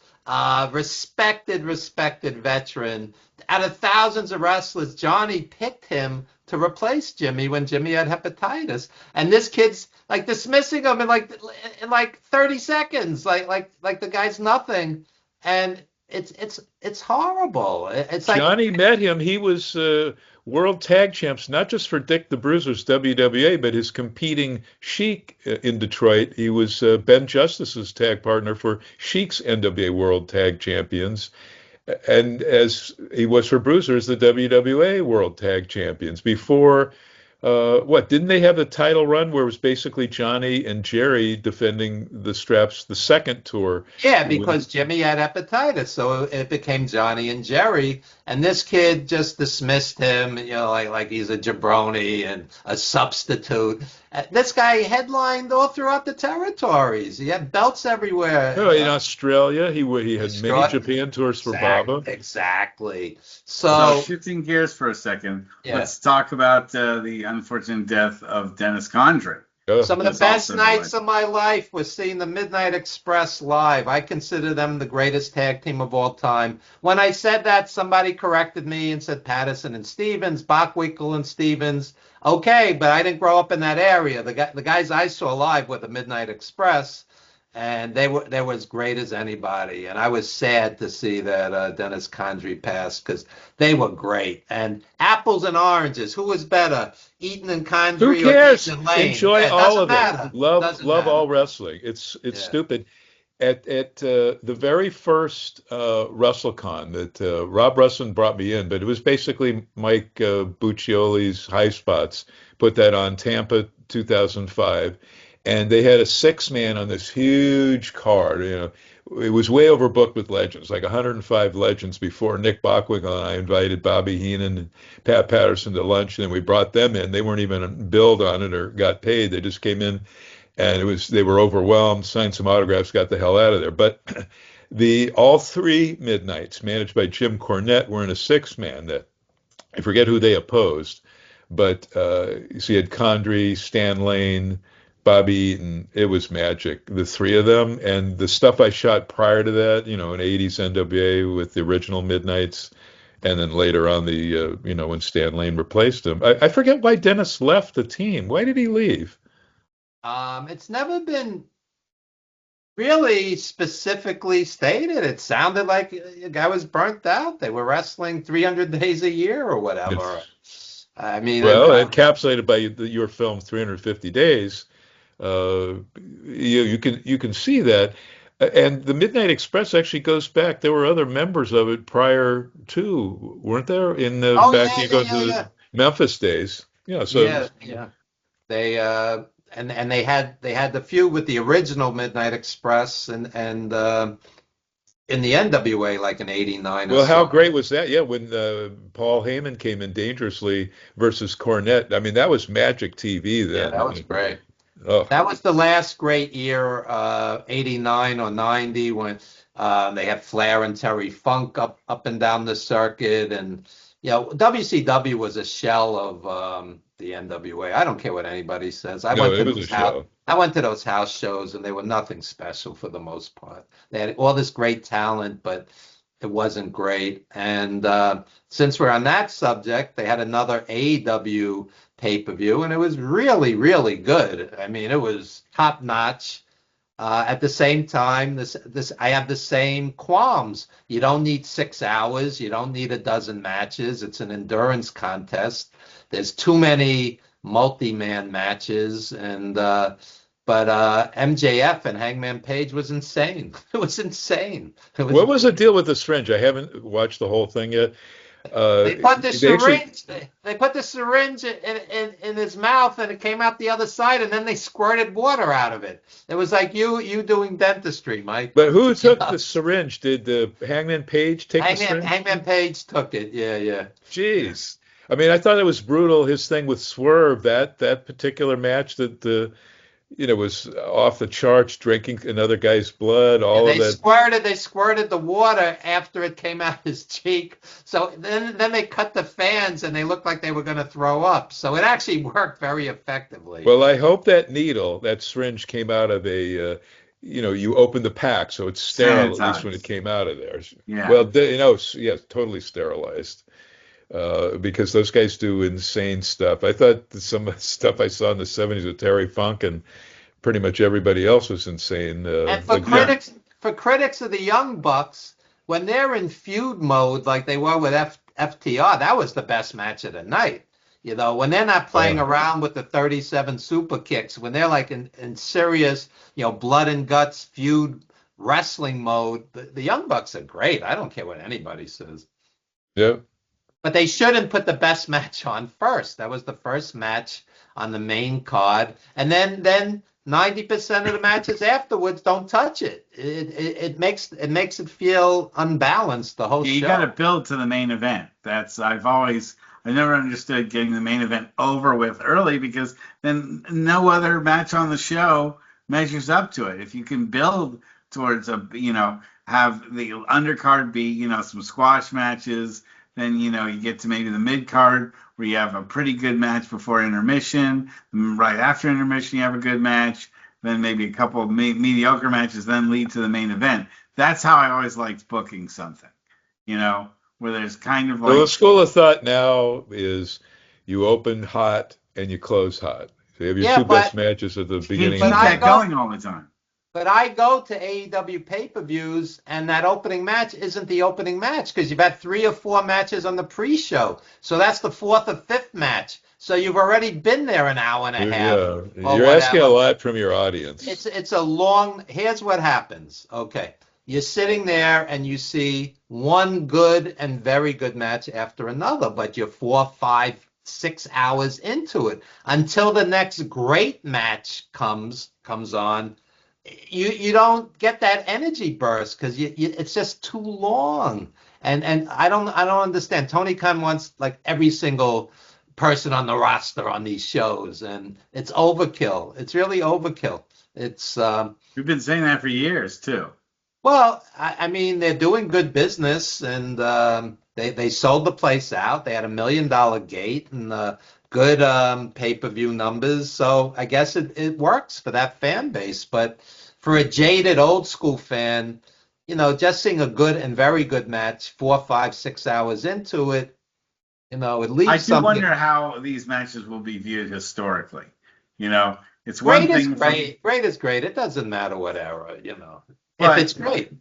Speaker 4: Respected veteran. Out of thousands of wrestlers, Johnny picked him to replace Jimmy when Jimmy had hepatitis. And this kid's like dismissing him in like 30 seconds, like the guy's nothing. And it's horrible. It's like,
Speaker 2: Johnny met him. He was world tag champs, not just for Dick the Bruiser's WWA, but his competing Sheik in Detroit. He was Ben Justice's tag partner for Sheik's NWA World Tag Champions. And as he was for Bruiser's, the WWA World Tag Champions. Before, didn't they have the title run where it was basically Johnny and Jerry defending the straps the second tour?
Speaker 4: yeah, because Jimmy had hepatitis, so it became Johnny and Jerry, and this kid just dismissed him, like he's a jabroni and a substitute. This guy headlined all throughout the territories. He had belts everywhere.
Speaker 2: Oh, in Australia, he had many Japan tours for Baba.
Speaker 4: Exactly.
Speaker 1: So
Speaker 4: So
Speaker 1: shifting gears for a second,
Speaker 4: yeah.
Speaker 1: let's talk about the unfortunate death of Dennis Condrey.
Speaker 2: Oh,
Speaker 4: Some of the
Speaker 1: That's
Speaker 4: best
Speaker 1: also
Speaker 4: nights
Speaker 1: right.
Speaker 4: of my life was seeing the Midnight Express live. I consider them the greatest tag team of all time. When I said that, somebody corrected me and said Patterson and Stevens, Bockwinkel and Stevens. Okay, but I didn't grow up in that area. The guys I saw live were the Midnight Express, and they were as great as anybody. And I was sad to see that Dennis Condrey passed because they were great. And apples and oranges, who was better, Eaton and Condrey
Speaker 2: who
Speaker 4: or
Speaker 2: cares?
Speaker 4: Eaton and Lane?
Speaker 2: Enjoy
Speaker 4: Yeah,
Speaker 2: all
Speaker 4: doesn't
Speaker 2: of
Speaker 4: matter.
Speaker 2: it. Love
Speaker 4: Doesn't
Speaker 2: love
Speaker 4: matter.
Speaker 2: all wrestling. It's
Speaker 4: Yeah.
Speaker 2: stupid. At the very first WrestleCon that Rob Russin brought me in, but it was basically Mike Buccioli's High Spots put that on Tampa 2005, and they had a six-man on this huge card. It was way overbooked with legends, like 105 legends before Nick Bockwinkel and I invited Bobby Heenan and Pat Patterson to lunch, and then we brought them in. They weren't even billed on it or got paid. They just came in, and they were overwhelmed, signed some autographs, got the hell out of there. But all three Midnights, managed by Jim Cornette, were in a six-man that I forget who they opposed, but so you had Condrey, Stan Lane, Bobby Eaton. It was magic, the three of them, and the stuff I shot prior to that, in '80s NWA with the original Midnights, and then later on when Stan Lane replaced him. I forget why Dennis left the team. Why did he leave?
Speaker 4: It's never been really specifically stated. It sounded like a guy was burnt out. They were wrestling 300 days a year or whatever. I mean,
Speaker 2: Well, encapsulated by your film 350 Days, you can see that. And the Midnight Express actually goes back. There were other members of it prior to, weren't there? In the
Speaker 4: oh
Speaker 2: back,
Speaker 4: yeah,
Speaker 2: you go
Speaker 4: yeah,
Speaker 2: to
Speaker 4: yeah,
Speaker 2: the
Speaker 4: yeah.
Speaker 2: Memphis days. Yeah, so
Speaker 4: Yeah. They and they had the feud with the original Midnight Express and in the NWA like in '89 or
Speaker 2: well, how
Speaker 4: so.
Speaker 2: great was that? Yeah, when Paul Heyman came in dangerously versus Cornette. I mean, that was magic TV
Speaker 4: Yeah,
Speaker 2: then.
Speaker 4: that was great.
Speaker 2: Oh,
Speaker 4: That was the last great year, '89 or '90, when they had Flair and Terry Funk up and down the circuit, and WCW was a shell of the NWA. I don't care what anybody says.
Speaker 2: no, it was a show.
Speaker 4: I went to those house shows, and they were nothing special for the most part. They had all this great talent, but it wasn't great. And since we're on that subject, they had another AEW pay-per-view, and it was really, really good. I mean, it was top notch. At the same time, this I have the same qualms. You don't need 6 hours. You don't need a dozen matches. It's an endurance contest. There's too many multi-man matches, and but MJF and Hangman Page was insane. It was insane.
Speaker 2: What was the deal with the syringe? I haven't watched the whole thing yet.
Speaker 4: They put the
Speaker 2: They actually,
Speaker 4: syringe. They put the syringe in his mouth, and it came out the other side, and then they squirted water out of it. It was like you doing dentistry, Mike.
Speaker 2: but who took the syringe? Did Hangman Page take the syringe?
Speaker 4: Hangman Page took it. Yeah.
Speaker 2: Jeez. I mean, I thought it was brutal. His thing with Swerve, that particular match that was off the charts, drinking another guy's blood, all of that.
Speaker 4: They squirted the water after it came out his cheek. So then they cut the fans, and they looked like they were going to throw up. So it actually worked very effectively.
Speaker 2: Well, I hope that syringe came out of you open the pack, so it's sterile, at least when it came out of there.
Speaker 1: Yeah.
Speaker 2: Well, yeah, totally sterilized. Because those guys do insane stuff. I thought some of the stuff I saw in the '70s with Terry Funk and pretty much everybody else was insane.
Speaker 4: And for critics of the Young Bucks, when they're in feud mode like they were with FTR, that was the best match of the night. You know, when they're not playing around with the 37 super kicks, when they're like in serious, blood and guts feud wrestling mode, the Young Bucks are great. I don't care what anybody says.
Speaker 2: Yep.
Speaker 4: But they shouldn't put the best match on first. That was the first match on the main card. And then 90% of the matches afterwards don't touch it. It makes it feel unbalanced, the whole
Speaker 1: You
Speaker 4: show.
Speaker 1: got to build to the main event. I never understood getting the main event over with early, because then no other match on the show measures up to it. If you can build towards have the undercard be, some squash matches, then, you get to maybe the mid card where you have a pretty good match before intermission. Right after intermission, you have a good match. Then maybe a couple of mediocre matches then lead to the main event. That's how I always liked booking something, where there's kind of like.
Speaker 2: Well, the school of thought now is you open hot and you close hot. So you have your two best matches at the beginning.
Speaker 1: Keep that going all the time.
Speaker 4: But I go to AEW pay-per-views, and that opening match isn't the opening match because you've had 3 or 4 matches on the pre-show. So that's the 4th or 5th match. So you've already been there an hour and a half.
Speaker 2: Yeah, you're asking a lot from your audience.
Speaker 4: It's a long. Here's what happens. Okay, you're sitting there and you see one good and very good match after another, but you're 4, 5, 6 hours into it until the next great match comes on. You don't get that energy burst because it's just too long. And I don't understand. Tony Khan wants like every single person on the roster on these shows, and it's overkill. It's really overkill. It's
Speaker 1: We've been saying that for years too.
Speaker 4: Well, I mean, they're doing good business, and they sold the place out. They had $1 million gate and good pay-per-view numbers. So I guess it works for that fan base. But for a jaded old school fan, just seeing a good and very good match 4, 5, 6 hours into it, it leaves
Speaker 1: I do
Speaker 4: something.
Speaker 1: wonder how these matches will be viewed historically. It's one
Speaker 4: Great
Speaker 1: thing.
Speaker 4: Is great. Great is great. It doesn't matter what era,
Speaker 1: But
Speaker 4: if it's great.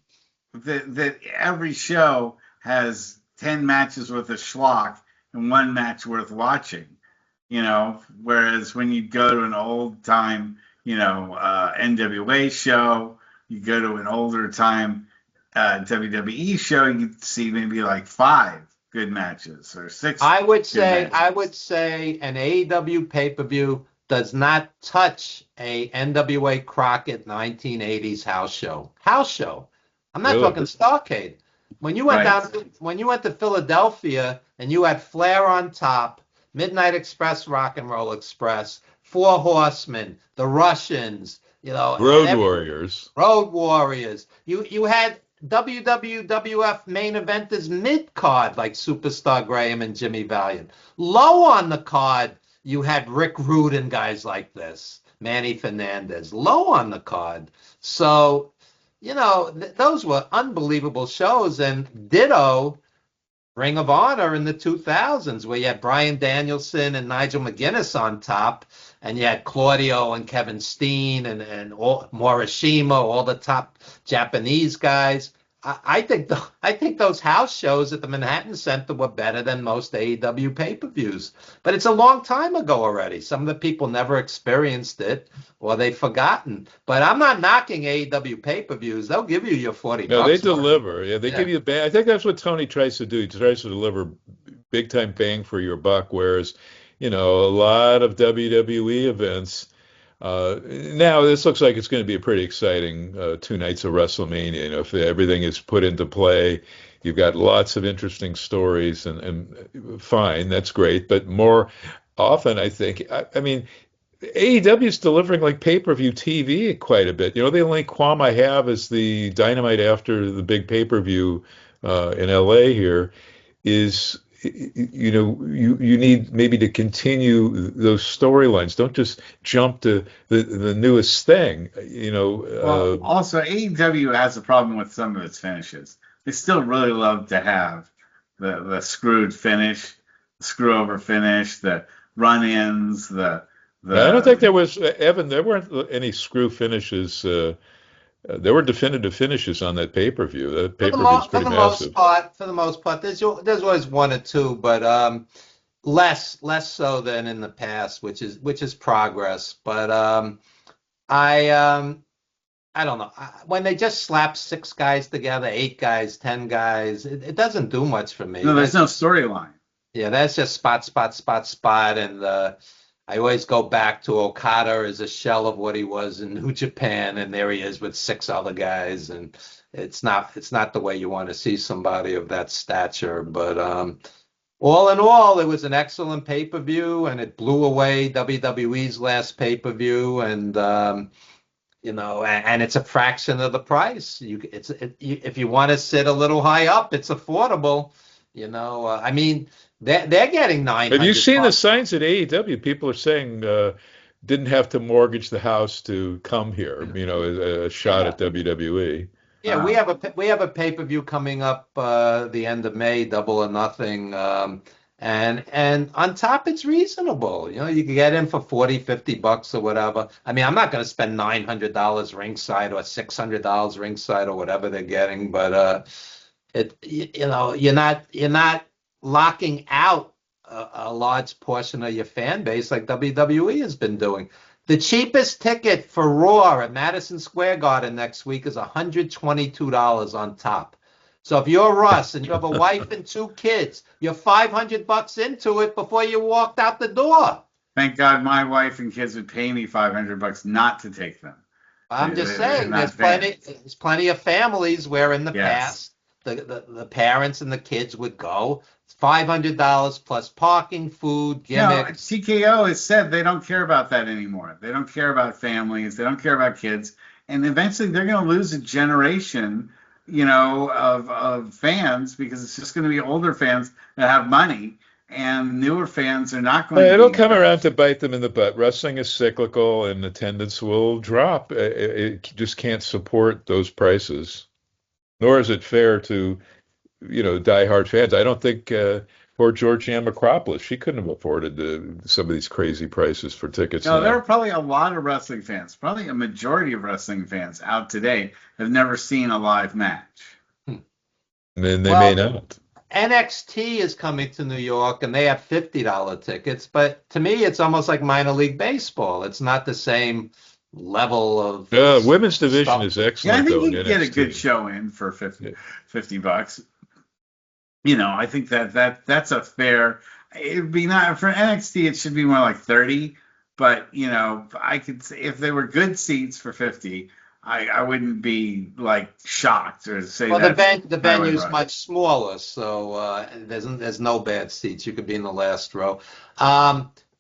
Speaker 1: That every show has 10 matches worth of schlock and 1 match worth watching. Whereas when you go to an old time, NWA show, you go to an older time WWE show, you see maybe like 5 good matches or 6.
Speaker 4: I would say an AEW pay-per-view does not touch a NWA Crockett 1980s house show. House show. I'm not talking Starrcade. When you went to Philadelphia and you had Flair on top, Midnight Express, Rock and Roll Express, 4 Horsemen, the Russians,
Speaker 2: Road Warriors.
Speaker 4: Road Warriors. You had WWF main eventers mid-card like Superstar Graham and Jimmy Valiant. Low on the card, you had Rick Rude and guys like this, Manny Fernandez. Low on the card. So, those were unbelievable shows. And ditto Ring of Honor in the 2000s, where you had Bryan Danielson and Nigel McGuinness on top, and you had Claudio and Kevin Steen and Morishima, all the top Japanese guys. I think those house shows at the Manhattan Center were better than most AEW pay-per-views. But it's a long time ago already. Some of the people never experienced it, or they've forgotten. But I'm not knocking AEW pay-per-views. They'll give you your $40.
Speaker 2: No, they deliver. Yeah, they give you. I think that's what Tony tries to do. He tries to deliver big-time bang for your buck, whereas, a lot of WWE events. Now this looks like it's going to be a pretty exciting 2 nights of WrestleMania. If everything is put into play, you've got lots of interesting stories, and fine, that's great. But more often, I think, I mean, AEW is delivering like pay-per-view TV quite a bit. The only qualm I have is the Dynamite after the big pay-per-view in LA here is. You need maybe to continue those storylines. Don't just jump to the newest thing.
Speaker 1: Also, AEW has a problem with some of its finishes. They still really love to have the screwed finish, the screw over finish, the run-ins, the.
Speaker 2: I don't think there was Evan. There weren't any screw finishes There were definitive finishes on that pay-per-view. That
Speaker 4: For the
Speaker 2: pay-per-view is
Speaker 4: for
Speaker 2: pretty
Speaker 4: the
Speaker 2: massive.
Speaker 4: most part, there's always one or two, but less so than in the past, which is progress. But I I don't know. When they just slap six guys together, eight guys, 10 guys, it doesn't do much for me.
Speaker 1: No, there's no storyline.
Speaker 4: Yeah, that's just spot, spot, spot, spot. And I always go back to Okada as a shell of what he was in New Japan, and there he is with six other guys. And it's not the way you want to see somebody of that stature. But all in all, it was an excellent pay-per-view, and it blew away WWE's last pay-per-view. And and it's a fraction of the price. If you want to sit a little high up, it's affordable. I mean, they're getting 900.
Speaker 2: Have you seen the
Speaker 4: bucks.
Speaker 2: signs at AEW? People are saying didn't have to mortgage the house to come here. A shot at WWE.
Speaker 4: Yeah, we have a pay-per-view coming up the end of May, Double or Nothing. And on top, it's reasonable. You can get in for 40, 50 bucks or whatever. I mean, I'm not going to spend $900 ringside or $600 ringside or whatever they're getting, but you're not locking out a large portion of your fan base like WWE has been doing. The cheapest ticket for Raw at Madison Square Garden next week is $122 on top. So if you're Russ and you have a wife and two kids, you're $500 into it before you walked out the door.
Speaker 1: Thank God my wife and kids would pay me $500 not to take them.
Speaker 4: I'm just saying, there's plenty of families where in the past the parents and the kids would go. It's $500 plus parking, food, gimmicks.
Speaker 1: No, TKO has said they don't care about that anymore. They don't care about families. They don't care about kids. And eventually they're going to lose a generation of fans, because it's just going to be older fans that have money, and newer fans are not going to.
Speaker 2: It'll come around to bite them in the butt. Wrestling is cyclical, and attendance will drop. It just can't support those prices, nor is it fair to, diehard fans. I don't think poor Georgianne Macropolis, she couldn't have afforded some of these crazy prices for tickets.
Speaker 1: No, there are probably a lot of wrestling fans, probably a majority of wrestling fans out today have never seen a live match.
Speaker 2: And they may not.
Speaker 4: NXT is coming to New York, and they have $50 tickets. But to me, it's almost like minor league baseball. It's not the same level of.
Speaker 2: Women's division is excellent.
Speaker 1: Yeah, I think you
Speaker 2: can
Speaker 1: get a good show in for $50. I think that's a fair. It'd be not for NXT. It should be more like 30. But I could say if they were good seats for 50, I wouldn't be like shocked or say.
Speaker 4: Well, the venue's much smaller, so there's no bad seats. You could be in the last row.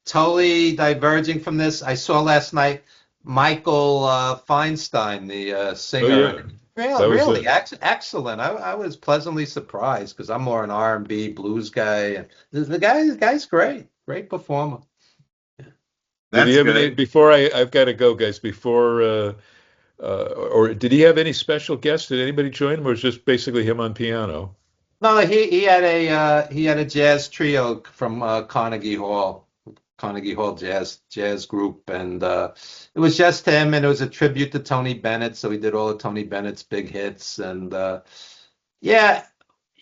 Speaker 4: Totally diverging from this, I saw last night Michael Feinstein, the singer.
Speaker 2: Oh, yeah.
Speaker 4: Really excellent. I was pleasantly surprised because I'm more an R&B blues guy. And the guy's great performer.
Speaker 1: That's good.
Speaker 2: Before I've got to go, guys. Before or did he have any special guests? Did anybody join him, or was it just basically him on piano?
Speaker 4: No, he had a jazz trio from Carnegie Hall jazz group, and it was just him, and it was a tribute to Tony Bennett, so he did all of Tony Bennett's big hits. And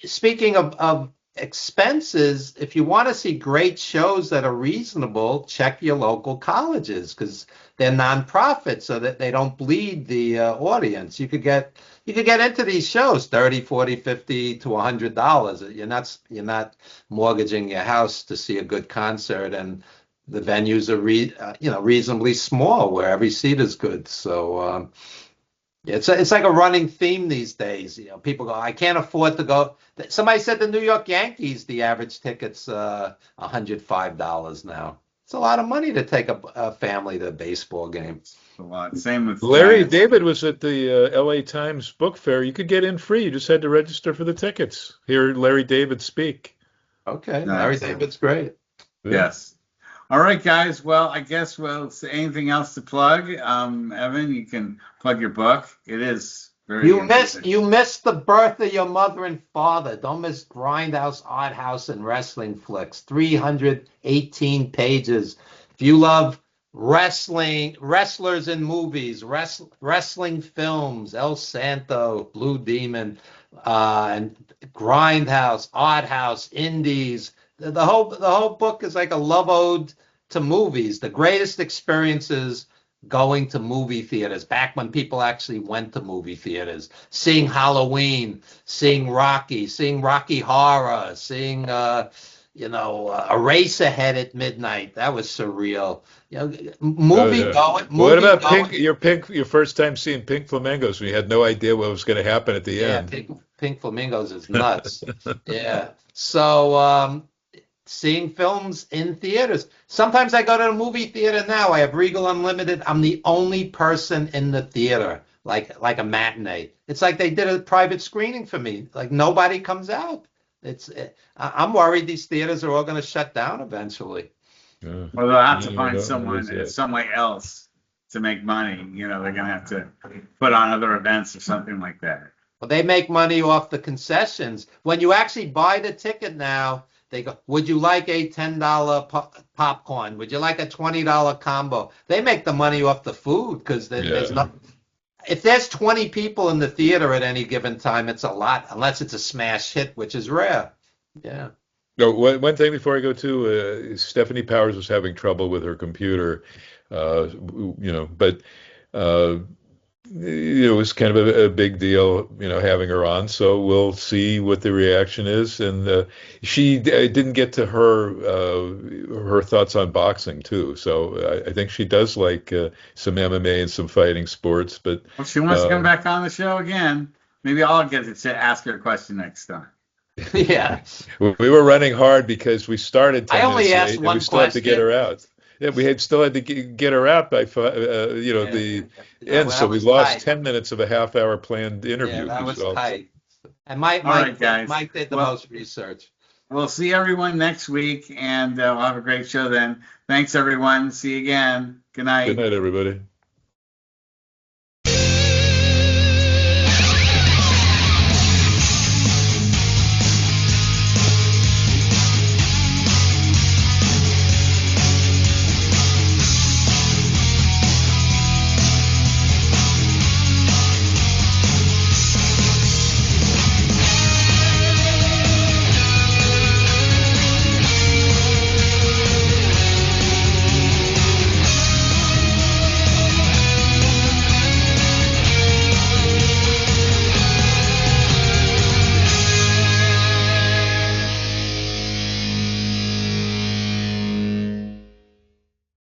Speaker 4: speaking of expenses, if you want to see great shows that are reasonable, check your local colleges, because they're nonprofit, so that they don't bleed the audience. You could get into these shows $30, $40, $50 to $100. You're not mortgaging your house to see a good concert, and the venues are reasonably small where every seat is good. So it's like a running theme these days. People go, I can't afford to go. Somebody said the New York Yankees, the average ticket's $105 now. It's a lot of money to take a family to a baseball game.
Speaker 1: A lot. Same with
Speaker 2: Larry David was at the LA Times book fair. You could get in free. You just had to register for the tickets. Hear Larry David speak.
Speaker 4: Okay, Larry David's great.
Speaker 1: Yes. All right, guys. Well, I guess anything else to plug? Evan, you can plug your book. It is very interesting.
Speaker 4: You missed the birth of your mother and father. Don't miss Grindhouse, Art House, and Wrestling Flicks. 318 pages. If you love wrestlers in movies, wrestling films, El Santo, Blue Demon, and Grindhouse, Odd House, Indies. The whole book is like a love ode to movies. The greatest experiences going to movie theaters, back when people actually went to movie theaters, seeing Halloween, seeing Rocky Horror, seeing Eraserhead at midnight. That was surreal. Movie
Speaker 2: yeah.
Speaker 4: going.
Speaker 2: What
Speaker 4: Movie
Speaker 2: about
Speaker 4: going.
Speaker 2: Your first time seeing Pink Flamingos when you had no idea what was going to happen at the
Speaker 4: Yeah,
Speaker 2: end?
Speaker 4: Pink Flamingos is nuts. Yeah. So seeing films in theaters. Sometimes I go to the movie theater now. I have Regal Unlimited. I'm the only person in the theater, like a matinee. It's like they did a private screening for me. Like nobody comes out. I'm worried these theaters are all going to shut down eventually.
Speaker 2: Yeah.
Speaker 1: Well, they'll have to
Speaker 2: Yeah,
Speaker 1: find
Speaker 2: that
Speaker 1: someone
Speaker 2: was it.
Speaker 1: some way else to make money. They're gonna have to put on other events or something like that.
Speaker 4: Well, they make money off the concessions. When you actually buy the ticket now, they go, would you like a $10 popcorn? Would you like a $20 combo? They make the money off the food because there's
Speaker 2: Yeah.
Speaker 4: no. If there's 20 people in the theater at any given time, it's a lot, unless it's a smash hit, which is rare. Yeah.
Speaker 2: No, one thing before I go to Stephanie Powers was having trouble with her computer, but uh, it was kind of a big deal, having her on. So we'll see what the reaction is. And she didn't get to her thoughts on boxing too. So I think she does like some MMA and some fighting sports. But
Speaker 1: Well, she wants to come back on the show again. Maybe I'll get to ask her a question next time.
Speaker 4: Yeah.
Speaker 2: we were running hard because we started 10
Speaker 4: I only
Speaker 2: minutes
Speaker 4: asked
Speaker 2: late, and
Speaker 4: one
Speaker 2: we still had to get
Speaker 4: question.
Speaker 2: her out. Yeah, still had to get her out by the end.
Speaker 4: Well,
Speaker 2: So
Speaker 4: that
Speaker 2: we
Speaker 4: was
Speaker 2: lost
Speaker 4: tight.
Speaker 2: 10 minutes of a half-hour planned interview.
Speaker 4: Yeah, that was
Speaker 2: So-
Speaker 4: tight. And Mike,
Speaker 1: All right, guys.
Speaker 4: Mike did the
Speaker 1: Well-
Speaker 4: most research.
Speaker 1: We'll see everyone next week, and we'll have a great show then. Thanks, everyone. See you again. Good night.
Speaker 2: Good night, everybody.